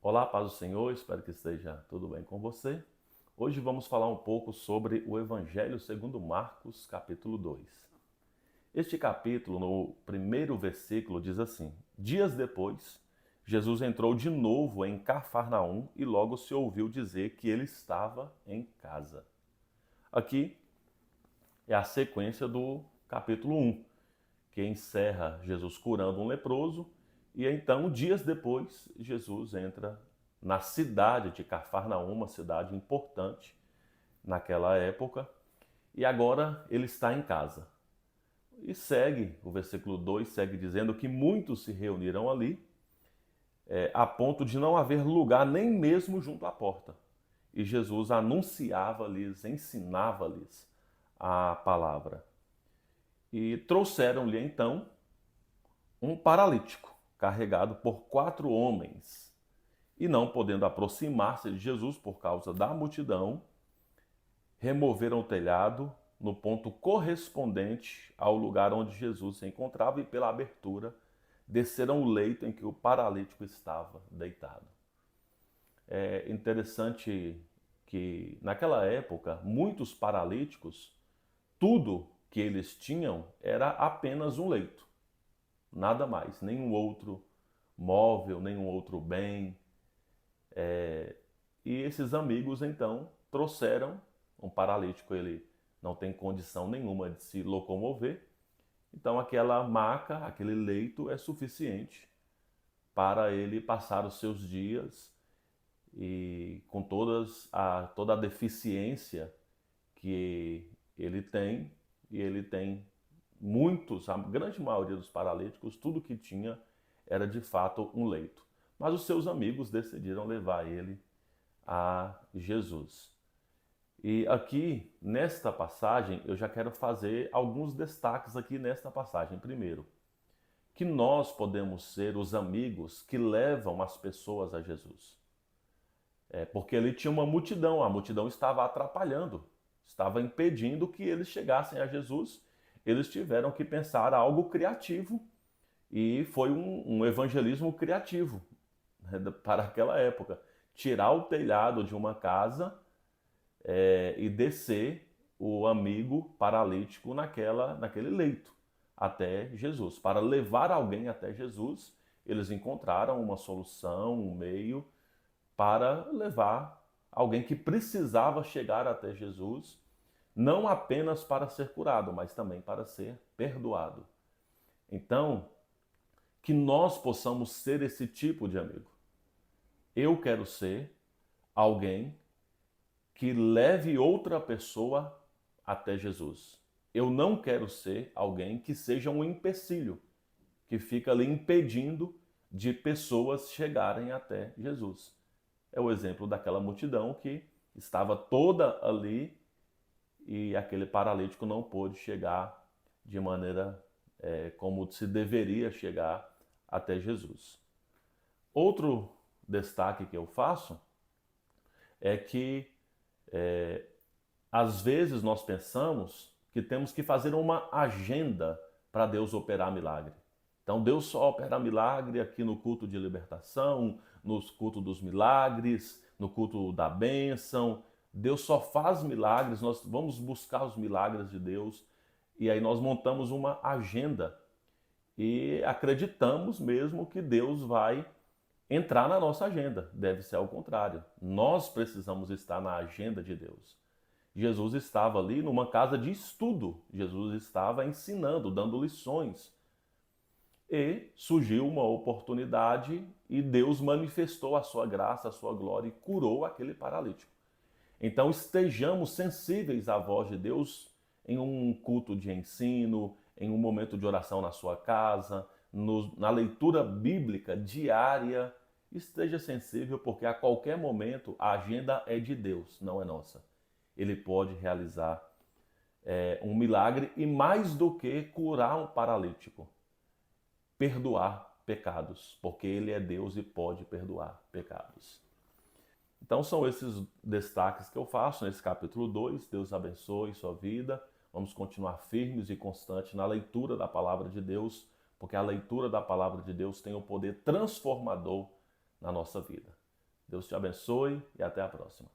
Olá, paz do Senhor, espero que esteja tudo bem com você. Hoje vamos falar um pouco sobre o Evangelho segundo Marcos, capítulo 2. Este capítulo, no primeiro versículo, diz assim: Dias depois, Jesus entrou de novo em Cafarnaum e logo se ouviu dizer que ele estava em casa. Aqui é a sequência do capítulo 1, que encerra Jesus curando um leproso, e então, dias depois, Jesus entra na cidade de Cafarnaum, uma cidade importante naquela época, e agora ele está em casa. E segue, o versículo 2 segue dizendo que muitos se reuniram ali, a ponto de não haver lugar nem mesmo junto à porta. E Jesus anunciava-lhes, ensinava-lhes a palavra. E trouxeram-lhe então um paralítico, carregado por 4 homens. E não podendo aproximar-se de Jesus por causa da multidão, removeram o telhado no ponto correspondente ao lugar onde Jesus se encontrava e, pela abertura, desceram o leito em que o paralítico estava deitado. É interessante que, naquela época, muitos paralíticos, tudo que eles tinham era apenas um leito, nada mais, nenhum outro móvel, nenhum outro bem. E esses amigos então trouxeram um paralítico, ele não tem condição nenhuma de se locomover, então aquela maca, aquele leito é suficiente para ele passar os seus dias e com toda a deficiência que ele tem, e ele tem muitos, a grande maioria dos paralíticos, tudo que tinha era de fato um leito. Mas os seus amigos decidiram levar ele a Jesus. E aqui, nesta passagem, eu já quero fazer alguns destaques aqui nesta passagem. Primeiro, que nós podemos ser os amigos que levam as pessoas a Jesus. Porque ali tinha uma multidão, a multidão estava atrapalhando, estava impedindo que eles chegassem a Jesus. Eles tiveram que pensar algo criativo e foi um evangelismo criativo, né, para aquela época. Tirar o telhado de uma casa e descer o amigo paralítico naquele leito até Jesus. Para levar alguém até Jesus, eles encontraram uma solução, um meio para levar alguém que precisava chegar até Jesus, não apenas para ser curado, mas também para ser perdoado. Então, que nós possamos ser esse tipo de amigo. Eu quero ser alguém que leve outra pessoa até Jesus. Eu não quero ser alguém que seja um empecilho, que fica ali impedindo de pessoas chegarem até Jesus. É o exemplo daquela multidão que estava toda ali e aquele paralítico não pôde chegar de maneira como se deveria chegar até Jesus. Outro destaque que eu faço é que às vezes nós pensamos que temos que fazer uma agenda para Deus operar milagre. Então Deus só opera milagre aqui no culto de libertação, no culto dos milagres, no culto da bênção. Deus só faz milagres, nós vamos buscar os milagres de Deus e aí nós montamos uma agenda e acreditamos mesmo que Deus vai entrar na nossa agenda. Deve ser ao contrário. Nós precisamos estar na agenda de Deus. Jesus estava ali numa casa de estudo. Jesus estava ensinando, dando lições. E surgiu uma oportunidade e Deus manifestou a sua graça, a sua glória e curou aquele paralítico. Então estejamos sensíveis à voz de Deus em um culto de ensino, em um momento de oração na sua casa, na leitura bíblica diária. Esteja sensível, porque a qualquer momento a agenda é de Deus, não é nossa. Ele pode realizar um milagre e, mais do que curar um paralítico, perdoar pecados, porque Ele é Deus e pode perdoar pecados. Então são esses destaques que eu faço nesse capítulo 2. Deus abençoe sua vida. Vamos continuar firmes e constantes na leitura da palavra de Deus, porque a leitura da palavra de Deus tem o poder transformador na nossa vida. Deus te abençoe e até a próxima.